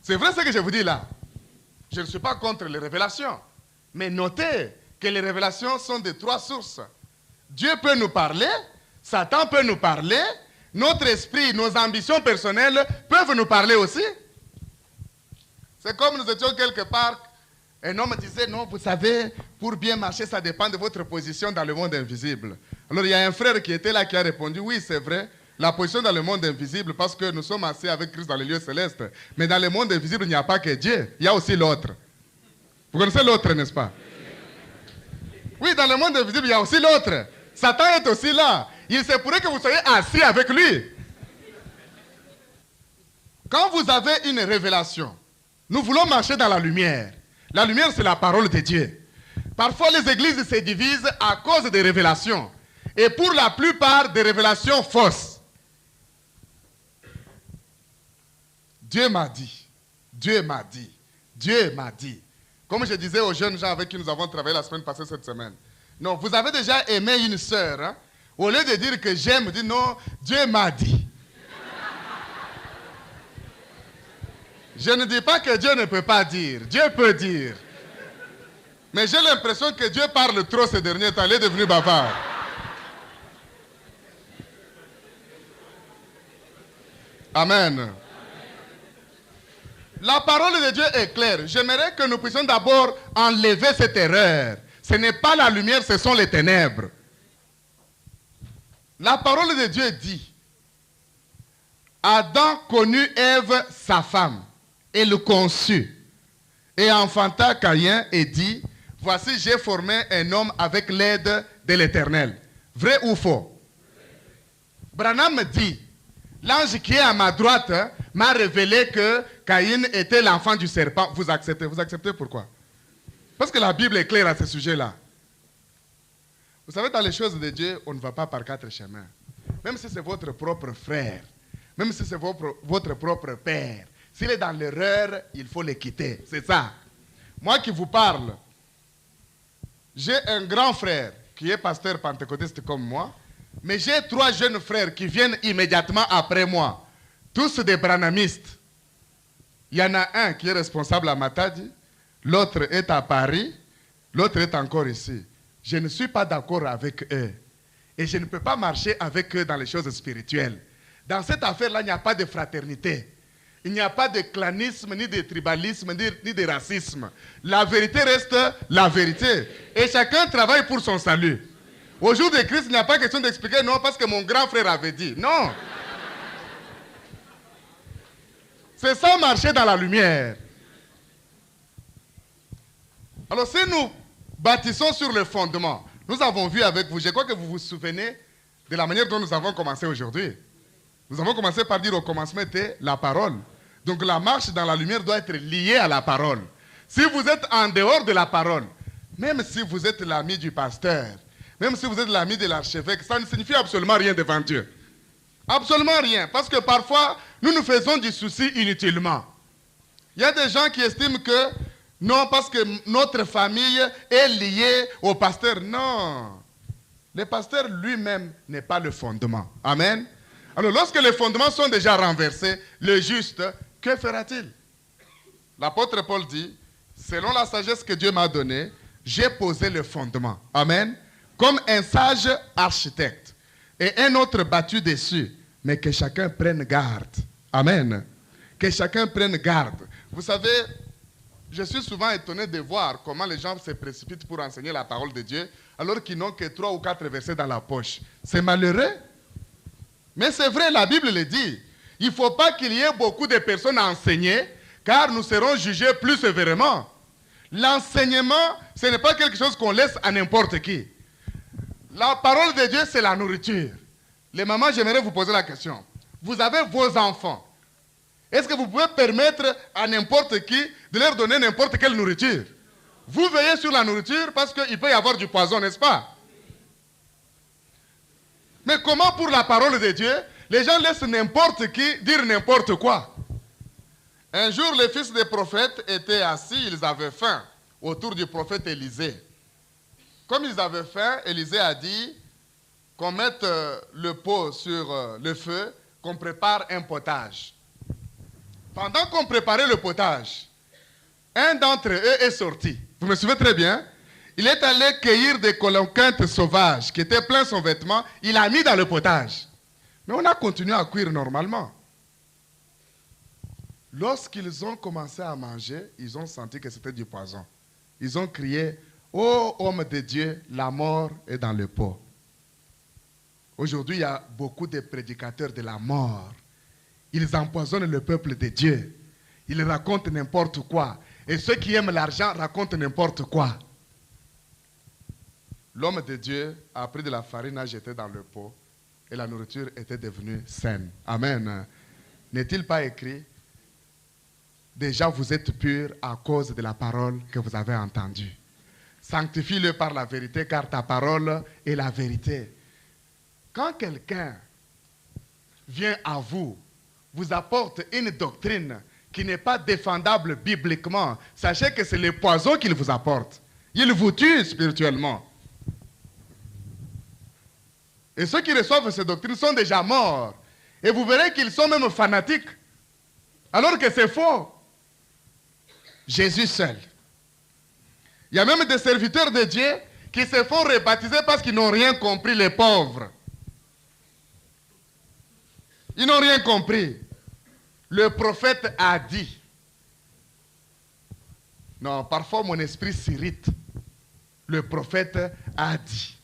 C'est vrai ce que je vous dis là. Je ne suis pas contre les révélations. Mais notez que les révélations sont de trois sources. Dieu peut nous parler, Satan peut nous parler, notre esprit, nos ambitions personnelles peuvent nous parler aussi. C'est comme nous étions quelque part, un homme disait, non, vous savez, pour bien marcher, ça dépend de votre position dans le monde invisible. Alors il y a un frère qui était là qui a répondu, oui, c'est vrai, la position dans le monde invisible, parce que nous sommes assis avec Christ dans les lieux célestes. Mais dans le monde invisible, il n'y a pas que Dieu, il y a aussi l'autre. Vous connaissez l'autre, n'est-ce pas? Oui, dans le monde invisible, il y a aussi l'autre. Satan est aussi là. Il se pourrait que vous soyez assis avec lui. Quand vous avez une révélation, nous voulons marcher dans la lumière. La lumière, c'est la parole de Dieu. Parfois, les églises se divisent à cause des révélations. Et pour la plupart, des révélations fausses. Dieu m'a dit, Dieu m'a dit, Dieu m'a dit. Comme je disais aux jeunes gens avec qui nous avons travaillé la semaine passée, cette semaine. Non, vous avez déjà aimé une sœur. Hein? Au lieu de dire que j'aime, dites non, Dieu m'a dit. Je ne dis pas que Dieu ne peut pas dire. Dieu peut dire. Mais j'ai l'impression que Dieu parle trop ces derniers temps. Il est devenu bavard. Amen. La parole de Dieu est claire. J'aimerais que nous puissions d'abord enlever cette erreur. Ce n'est pas la lumière, ce sont les ténèbres. La parole de Dieu dit, Adam connut Ève, sa femme, et le conçut, et enfanta Caïn et dit, voici j'ai formé un homme avec l'aide de l'Éternel. Vrai ou faux? Branham dit, l'ange qui est à ma droite m'a révélé que Caïn était l'enfant du serpent. Vous acceptez? Vous acceptez pourquoi? Parce que la Bible est claire à ce sujet-là. Vous savez, dans les choses de Dieu, on ne va pas par quatre chemins. Même si c'est votre propre frère, même si c'est votre propre père, s'il est dans l'erreur, il faut le quitter. C'est ça. Moi qui vous parle, j'ai un grand frère qui est pasteur pentecôtiste comme moi, mais j'ai 3 jeunes frères qui viennent immédiatement après moi, tous des branhamistes. Il y en a un qui est responsable à Matadi, l'autre est à Paris, l'autre est encore ici. Je ne suis pas d'accord avec eux. Et je ne peux pas marcher avec eux dans les choses spirituelles. Dans cette affaire-là, il n'y a pas de fraternité. Il n'y a pas de clanisme, ni de tribalisme, ni de racisme. La vérité reste la vérité. Et chacun travaille pour son salut. Au jour de Christ, il n'y a pas question d'expliquer non parce que mon grand frère avait dit. Non. C'est ça marcher dans la lumière. Alors si nous bâtissons sur le fondement, nous avons vu avec vous, je crois que vous vous souvenez de la manière dont nous avons commencé aujourd'hui. Nous avons commencé par dire au commencement était la parole. Donc la marche dans la lumière doit être liée à la parole. Si vous êtes en dehors de la parole, même si vous êtes l'ami du pasteur, même si vous êtes l'ami de l'archevêque, ça ne signifie absolument rien devant Dieu. Absolument rien. Parce que parfois, nous nous faisons du souci inutilement. Il y a des gens qui estiment que non, parce que notre famille est liée au pasteur. Non. Le pasteur lui-même n'est pas le fondement. Amen. Alors, lorsque les fondements sont déjà renversés, le juste, que fera-t-il? L'apôtre Paul dit, selon la sagesse que Dieu m'a donnée, j'ai posé le fondement. Amen. Comme un sage architecte. Et un autre battu dessus. Mais que chacun prenne garde. Amen. Que chacun prenne garde. Vous savez, je suis souvent étonné de voir comment les gens se précipitent pour enseigner la parole de Dieu, alors qu'ils n'ont que 3 ou 4 versets dans la poche. C'est malheureux. Mais c'est vrai, la Bible le dit. Il ne faut pas qu'il y ait beaucoup de personnes à enseigner, car nous serons jugés plus sévèrement. L'enseignement, ce n'est pas quelque chose qu'on laisse à n'importe qui. La parole de Dieu, c'est la nourriture. Les mamans, j'aimerais vous poser la question. Vous avez vos enfants. Est-ce que vous pouvez permettre à n'importe qui de leur donner n'importe quelle nourriture? Vous veillez sur la nourriture parce qu'il peut y avoir du poison, n'est-ce pas? Mais comment pour la parole de Dieu, les gens laissent n'importe qui dire n'importe quoi? Un jour, les fils des prophètes étaient assis, ils avaient faim, autour du prophète Élisée. Comme ils avaient faim, Élisée a dit qu'on mette le pot sur le feu, qu'on prépare un potage. Pendant qu'on préparait le potage, un d'entre eux est sorti. Vous me suivez très bien? Il est allé cueillir des coloquintes sauvages qui étaient pleins son vêtement. Il a mis dans le potage. Mais on a continué à cuire normalement. Lorsqu'ils ont commencé à manger, ils ont senti que c'était du poison. Ils ont crié, « Ô homme de Dieu, la mort est dans le pot. » Aujourd'hui, il y a beaucoup de prédicateurs de la mort. Ils empoisonnent le peuple de Dieu. Ils racontent n'importe quoi. Et ceux qui aiment l'argent racontent n'importe quoi. L'homme de Dieu a pris de la farine à jeter dans le pot et la nourriture était devenue saine. Amen. N'est-il pas écrit? Déjà vous êtes purs à cause de la parole que vous avez entendue. Sanctifie-le par la vérité car ta parole est la vérité. Quand quelqu'un vient à vous vous apporte une doctrine qui n'est pas défendable bibliquement, sachez que c'est le poison qu'il vous apporte. Il vous tue spirituellement. Et ceux qui reçoivent ces doctrines sont déjà morts. Et vous verrez qu'ils sont même fanatiques. Alors que c'est faux. Jésus seul. Il y a même des serviteurs de Dieu qui se font rebaptiser parce qu'ils n'ont rien compris, les pauvres. Ils n'ont rien compris. Le prophète a dit. Non, parfois mon esprit s'irrite. Le prophète a dit.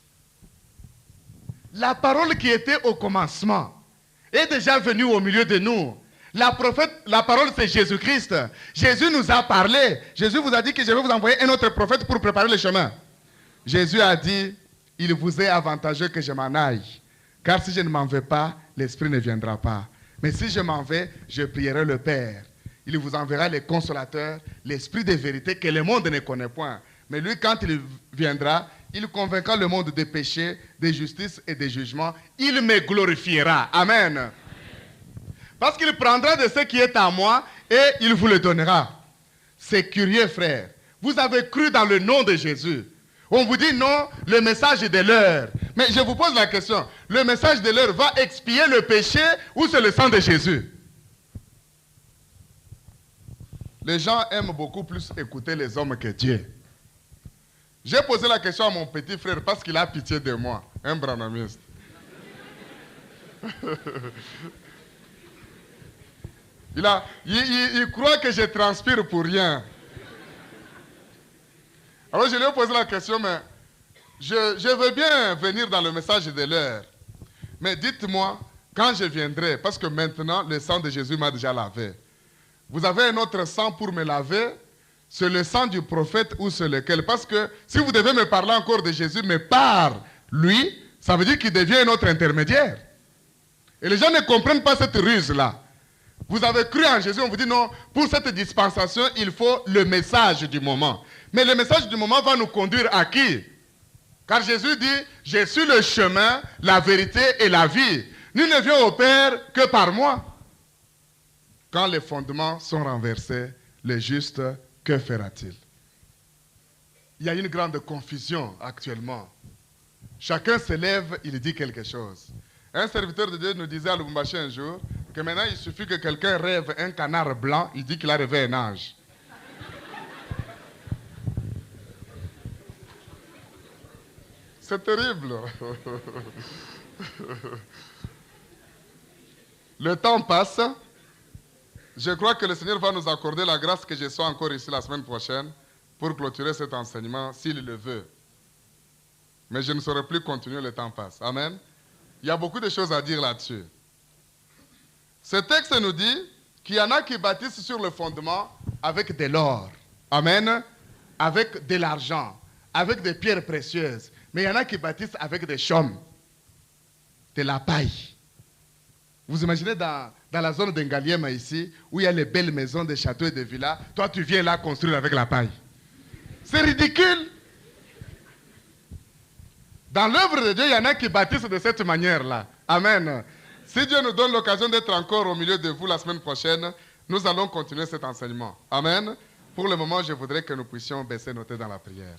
La parole qui était au commencement est déjà venue au milieu de nous. La parole c'est Jésus-Christ. Jésus nous a parlé. Jésus vous a dit que je vais vous envoyer un autre prophète pour préparer le chemin. Jésus a dit, il vous est avantageux que je m'en aille. Car si je ne m'en vais pas, l'Esprit ne viendra pas. Mais si je m'en vais, je prierai le Père. Il vous enverra les consolateurs, l'Esprit de vérité que le monde ne connaît point. Mais lui, quand il viendra, il convaincra le monde des péchés, de justice et de jugement. Il me glorifiera. Amen. Parce qu'il prendra de ce qui est à moi et il vous le donnera. C'est curieux, frère. Vous avez cru dans le nom de Jésus. On vous dit non, le message est de l'heure. Mais je vous pose la question, le message de l'heure va expier le péché ou c'est le sang de Jésus? Les gens aiment beaucoup plus écouter les hommes que Dieu. J'ai posé la question à mon petit frère parce qu'il a pitié de moi, un branhamiste. Il croit que je transpire pour rien. Alors je lui ai posé la question, mais je veux bien venir dans le message de l'heure. Mais dites-moi, quand je viendrai, parce que maintenant le sang de Jésus m'a déjà lavé. Vous avez un autre sang pour me laver? C'est le sang du prophète ou c'est lequel? Parce que si vous devez me parler encore de Jésus, mais par lui, ça veut dire qu'il devient un autre intermédiaire. Et les gens ne comprennent pas cette ruse-là. Vous avez cru en Jésus, on vous dit non, pour cette dispensation, il faut le message du moment. Mais le message du moment va nous conduire à qui? Car Jésus dit, je suis le chemin, la vérité et la vie. Nul ne vient au Père que par moi. Quand les fondements sont renversés, le juste, que fera-t-il? Il y a une grande confusion actuellement. Chacun se lève, il dit quelque chose. Un serviteur de Dieu nous disait à Lubumbashi un jour que maintenant il suffit que quelqu'un rêve un canard blanc, il dit qu'il a rêvé un ange. C'est terrible. Le temps passe. Je crois que le Seigneur va nous accorder la grâce que je sois encore ici la semaine prochaine pour clôturer cet enseignement s'il le veut. Mais je ne saurais plus continuer, le temps passe. Amen. Il y a beaucoup de choses à dire là-dessus. Ce texte nous dit qu'il y en a qui bâtissent sur le fondement avec de l'or. Amen. Avec de l'argent, avec des pierres précieuses. Mais il y en a qui bâtissent avec des chaumes, de la paille. Vous imaginez dans la zone d'Engaliema ici, où il y a les belles maisons, des châteaux et des villas, toi tu viens là construire avec la paille. C'est ridicule. Dans l'œuvre de Dieu, il y en a qui bâtissent de cette manière-là. Amen. Si Dieu nous donne l'occasion d'être encore au milieu de vous la semaine prochaine, nous allons continuer cet enseignement. Amen. Pour le moment, je voudrais que nous puissions baisser nos têtes dans la prière.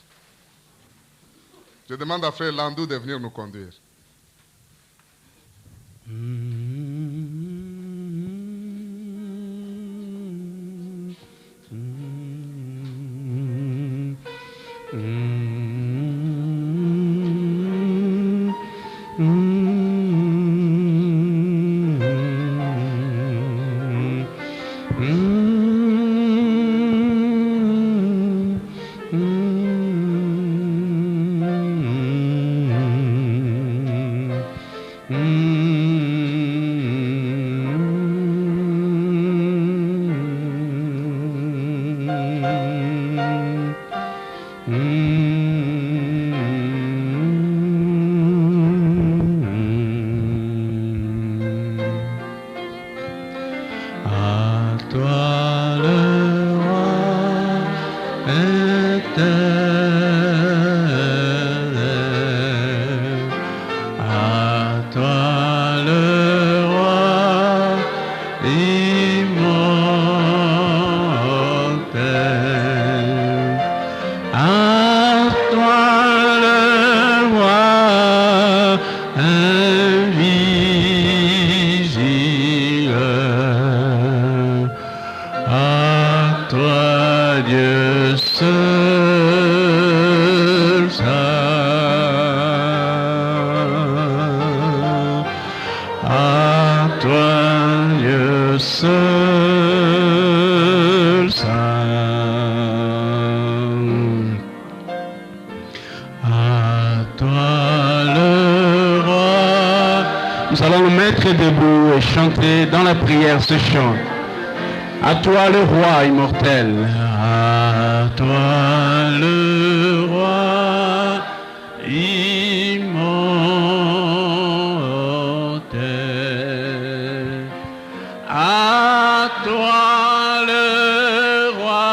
Je demande à Frère Landou de venir nous conduire. seul saint. À toi le roi. Nous allons nous mettre debout et chanter dans la prière ce chant. À toi le roi immortel. À toi le roi immortel. À toi le roi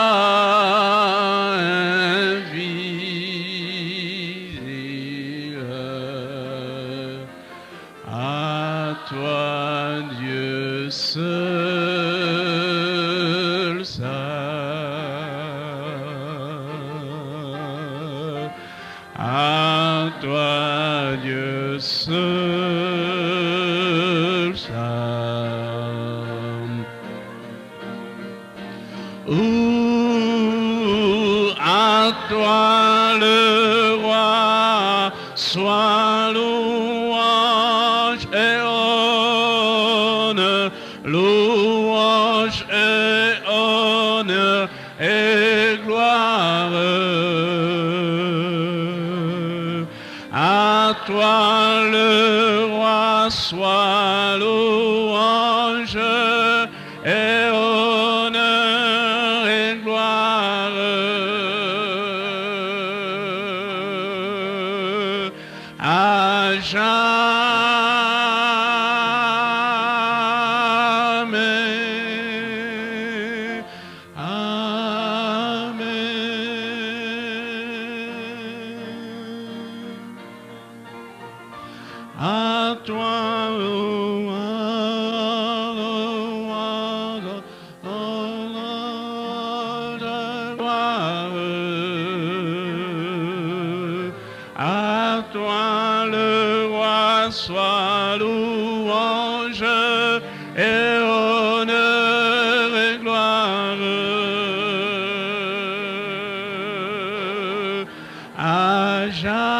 invisible. À toi Dieu seul saint. À toi Dieu seul saint. À toi le roi soit louange et honneur, louange et honneur et gloire. À toi le roi soit louange et honneur et gloire. À jamais. Amen. À toi, à toi le roi soit louange et honneur et gloire. À jamais.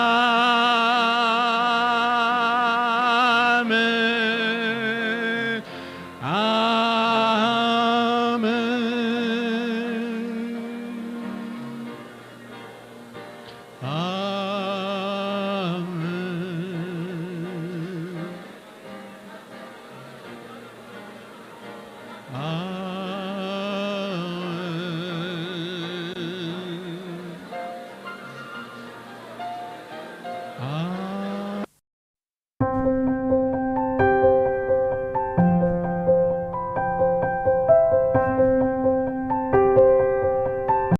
Amen.